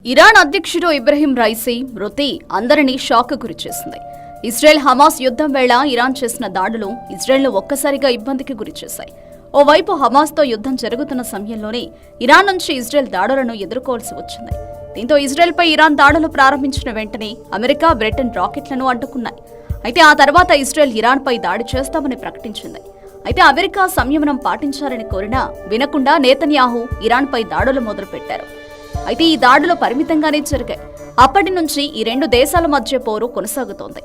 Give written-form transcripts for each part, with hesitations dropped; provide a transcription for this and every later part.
Iran అధ్యక్షుడు Ebrahim Raisi మృతి అందరినీ షాక్ గురిచేసింది. ఇజ్రాయెల్ హమాస్ యుద్ధం వేళ ఇరాన్ చేసిన దాడులు ఇజ్రాయెల్ను ఒక్కసారిగా ఇబ్బందికి గురిచేశాయి. ఓవైపు హమాస్తో యుద్ధం జరుగుతున్న సమయంలోనే ఇరాన్ నుంచి ఇజ్రాయెల్ దాడులను ఎదుర్కోవాల్సి వచ్చింది. దీంతో ఇజ్రాయెల్పై ఇరాన్ దాడులు ప్రారంభించిన వెంటనే అమెరికా, బ్రిటన్ రాకెట్లను అడ్డుకున్నాయి. అయితే ఆ తర్వాత ఇజ్రాయెల్ ఇరాన్పై దాడి చేస్తామని ప్రకటించింది. అయితే అమెరికా సంయమనం పాటించాలని కోరినా వినకుండా నెతన్యాహు ఇరాన్పై దాడులు మొదలుపెట్టారు. అయితే ఈ దాడులు పరిమితంగానే జరిగాయి. అప్పటి నుంచి ఈ రెండు దేశాల మధ్య పోరు కొనసాగుతోంది.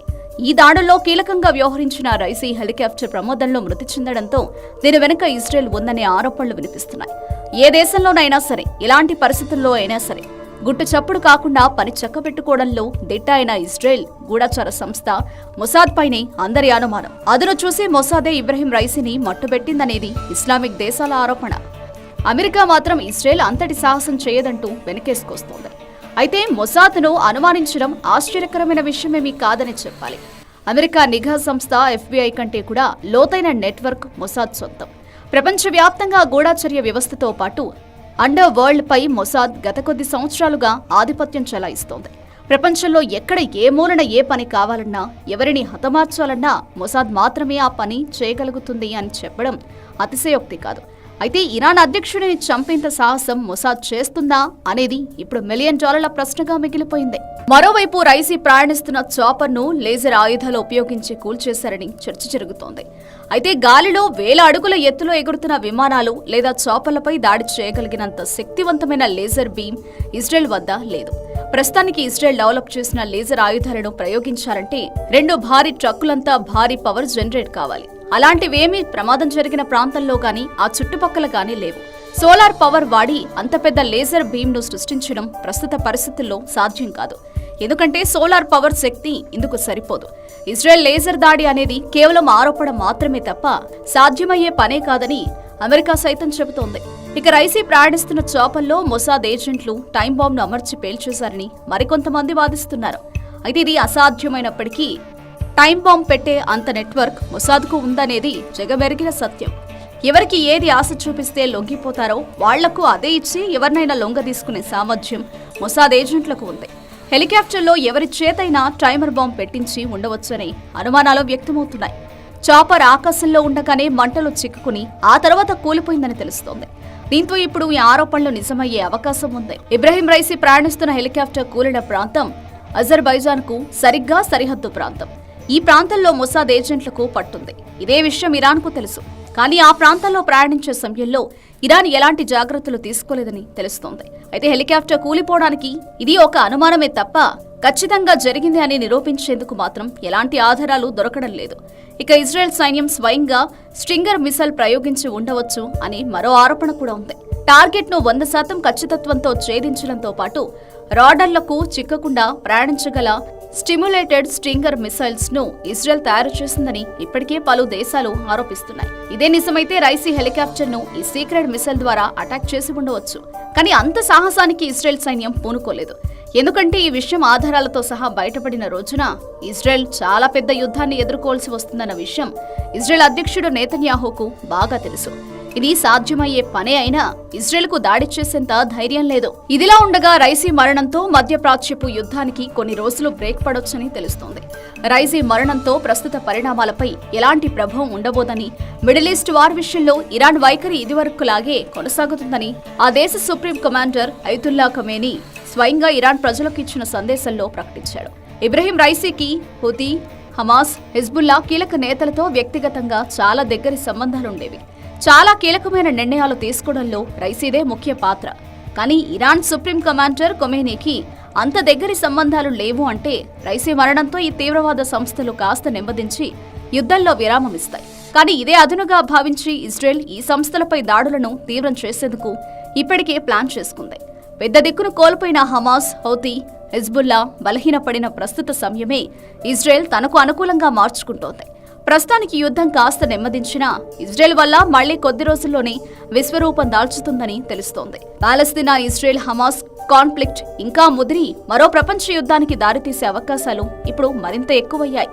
ఈ దాడుల్లో కీలకంగా వ్యవహరించిన రైసీ హెలికాప్టర్ ప్రమాదంలో మృతి చెందడంతో దీని వెనుక ఇజ్రాయెల్ ఉందనే ఆరోపణలు వినిపిస్తున్నాయి. ఏ దేశంలోనైనా సరే, ఇలాంటి పరిస్థితుల్లో అయినా సరే గుట్టు చప్పుడు కాకుండా పని చక్కబెట్టుకోవడంలో దిట్ట అయిన ఇజ్రాయెల్ గూఢచార సంస్థ మొసాద్ పైనే అందరి అనుమానం. అదును చూసి మొసాదే ఇబ్రహీం రైసీని మట్టుబెట్టిందనేది ఇస్లామిక్ దేశాల ఆరోపణ. అమెరికా మాత్రం ఇజ్రాయెల్ అంతటి సాహసం చేయదంటూ వెనకేసుకొస్తోంది. అయితే మొసాద్ను అనుమానించడం ఆశ్చర్యకరమైన విషయమేమీ కాదని చెప్పాలి. అమెరికా నిఘా సంస్థ FBI కంటే కూడా లోతైన నెట్వర్క్ మొసాద్ సొంతం. ప్రపంచవ్యాప్తంగా గూఢచర్య వ్యవస్థతో పాటు అండర్ వరల్డ్ పై మొసాద్ గత కొద్ది సంవత్సరాలుగా ఆధిపత్యం చెలాయిస్తోంది. ప్రపంచంలో ఎక్కడ ఏ మూలన ఏ పని కావాలన్నా, ఎవరిని హతమార్చాలన్నా మొసాద్ మాత్రమే ఆ పని చేయగలుగుతుంది అని చెప్పడం అతిశయోక్తి కాదు. అయితే ఇరాన్ అధ్యక్షుడిని చంపేంత సాహసం మొసాద్ చేస్తుందా అనేది ఇప్పుడు $1 మిలియన్ ప్రశ్నగా మిగిలిపోయింది. మరోవైపు రైసీ ప్రయాణిస్తున్న చాపర్ను లేజర్ ఆయుధాలు ఉపయోగించి కూల్చేశారని చర్చ జరుగుతోంది. అయితే గాలిలో 1000 అడుగుల ఎత్తులో ఎగురుతున్న విమానాలు లేదా చాపర్లపై దాడి చేయగలిగినంత శక్తివంతమైన లేజర్ బీమ్ ఇజ్రాయెల్ వద్ద లేదు. ప్రస్తుతానికి ఇజ్రాయెల్ డెవలప్ చేసిన లేజర్ ఆయుధాలను ప్రయోగించాలంటే 2 భారీ ట్రక్కులంతా భారీ పవర్ జనరేట్ కావాలి. అలాంటివేమీ ప్రమాదం జరిగిన ప్రాంతంలో గానీ ఆ చుట్టుపక్కల గానీ లేవు. సోలార్ పవర్ వాడి అంత పెద్ద లేజర్ బీమ్ను సృష్టించడం ప్రస్తుత పరిస్థితుల్లో సాధ్యం కాదు. ఎందుకంటే సోలార్ పవర్ శక్తి ఇందుకు సరిపోదు. ఇజ్రాయెల్ లేజర్ దాడి అనేది కేవలం ఆరోపణ మాత్రమే తప్ప సాధ్యమయ్యే పనే కాదని అమెరికా సైతం చెబుతోంది. ఇక రైసీ ప్రయాణిస్తున్న చాపల్లో మొసాద్ ఏజెంట్లు టైం బాంబ్ను అమర్చి పేల్చేశారని మరికొంతమంది వాదిస్తున్నారు. అయితే ఇది అసాధ్యమైనప్పటికీ టైం బాంబ్ పెట్టే అంత నెట్వర్క్ మొసాద్కు ఉందనేది జగమెరిగిన సత్యం. ఎవరికి ఏది ఆశ చూపిస్తే లొంగిపోతారో వాళ్లకు అదే ఇచ్చి ఎవరినైనా లొంగ తీసుకునే సామర్థ్యం మొసాద్ ఏజెంట్లకు ఉంది. హెలికాప్టర్లో ఎవరి చేతైనా టైమర్ బాంబ్ పెట్టించి ఉండవచ్చని అనుమానాలు వ్యక్తమవుతున్నాయి. చాపర్ ఆకాశంలో ఉండగానే మంటలు చిక్కుకుని ఆ తర్వాత కూలిపోయిందని తెలుస్తోంది. దీంతో ఇప్పుడు ఈ ఆరోపణలు నిజమయ్యే అవకాశం ఉంది. ఇబ్రహీం రైసీ ప్రయాణిస్తున్న హెలికాప్టర్ కూలిన ప్రాంతం అజర్బైజాన్కు సరిగ్గా సరిహద్దు ప్రాంతం. ఈ ప్రాంతంలో మొసాద్ ఏజెంట్లకు పట్టుంది. ఇదే విషయం ఇరాన్కు తెలుసు. కానీ ఆ ప్రాంతంలో ప్రయాణించే సమయంలో ఇరాన్ ఎలాంటి జాగ్రత్తలు తీసుకోలేదని తెలుస్తోంది. అయితే హెలికాప్టర్ కూలిపోవడానికి ఇది ఒక అనుమానమే తప్ప ఖచ్చితంగా జరిగింది అని నిరూపించేందుకు మాత్రం ఎలాంటి ఆధారాలు దొరకడం లేదు. ఇక ఇజ్రాయెల్ సైన్యం స్వయంగా స్ట్రింగర్ మిసైల్ ప్రయోగించి ఉండవచ్చు అని మరో ఆరోపణ కూడా ఉంది. టార్గెట్ను 100% ఖచ్చితత్వంతో ఛేదించడంతో పాటు రాడర్లకు చిక్కకుండా ప్రయాణించగల స్టిమ్యులేటెడ్ స్ట్రింగర్ మిసైల్స్ ను ఇజ్రాయెల్ తయారు చేసిందని ఇప్పటికే పలు దేశాలు ఆరోపిస్తున్నాయి. ఇదే నిజమైతే రైసీ హెలికాప్టర్ ను ఈ సీక్రెట్ మిసైల్ ద్వారా అటాక్ చేసి ఉండవచ్చు. కానీ అంత సాహసానికి ఇజ్రాయెల్ సైన్యం పూనుకోలేదు. ఎందుకంటే ఈ విషయం ఆధారాలతో సహా బయటపడిన రోజున ఇజ్రాయెల్ చాలా పెద్ద యుద్ధాన్ని ఎదుర్కోవాల్సి వస్తుందన్న విషయం ఇజ్రాయెల్ అధ్యక్షుడు నెతన్యాహుకు బాగా తెలుసు. ఇది సాధ్యమయ్యే పనే అయినా ఇజ్రాయెల్కు దాడి చేసేంత ధైర్యం లేదు. ఇదిలా ఉండగా రైసీ మరణంతో మధ్యప్రాచ్యపు యుద్ధానికి కొన్ని రోజులు బ్రేక్ పడొచ్చని తెలుస్తోంది. రైసీ మరణంతో ప్రస్తుత పరిణామాలపై ఎలాంటి ప్రభావం ఉండబోదని, మిడిల్ ఈస్ట్ వార్ విషయంలో ఇరాన్ వైఖరి ఇదివరకులాగే కొనసాగుతుందని ఆ దేశ సుప్రీం కమాండర్ అయతుల్లా ఖమేనీ స్వయంగా ఇరాన్ ప్రజలకు ఇచ్చిన సందేశంలో ప్రకటించాడు. ఇబ్రహీం రైసీకి హూతీ, హమాస్, హిజ్బుల్లా కీలక నేతలతో వ్యక్తిగతంగా చాలా దగ్గరి సంబంధాలుండేవి. చాలా కీలకమైన నిర్ణయాలు తీసుకోవడంలో రైసీదే ముఖ్య పాత్ర. కానీ ఇరాన్ సుప్రీం కమాండర్ ఖొమేనీకి అంత దగ్గరి సంబంధాలు లేవు అంటే రైసీ మరణంతో ఈ తీవ్రవాద సంస్థలు కాస్త నెమ్మదించి యుద్ధంలో విరామమిస్తాయి. కానీ ఇదే అదునుగా భావించి ఇజ్రాయెల్ ఈ సంస్థలపై దాడులను తీవ్రం చేసేందుకు ఇప్పటికే ప్లాన్ చేసుకుంది. పెద్ద దిక్కును కోల్పోయిన హమాస్, హౌతీ, హిజ్బుల్లా బలహీనపడిన ప్రస్తుత సమయమే ఇజ్రాయెల్ తనకు అనుకూలంగా మార్చుకుంటోంది. ప్రస్తుతానికి యుద్ధం కాస్త నెమ్మదించినా ఇజ్రాయెల్ వల్ల మళ్లీ కొద్ది రోజుల్లోనే విశ్వరూపం దాల్చుతుందని తెలుస్తోంది. పాలస్తీనా, ఇజ్రాయెల్, హమాస్ కాన్ఫ్లిక్ట్ ఇంకా ముదిరి మరో ప్రపంచ యుద్ధానికి దారితీసే అవకాశాలు ఇప్పుడు మరింత ఎక్కువయ్యాయి.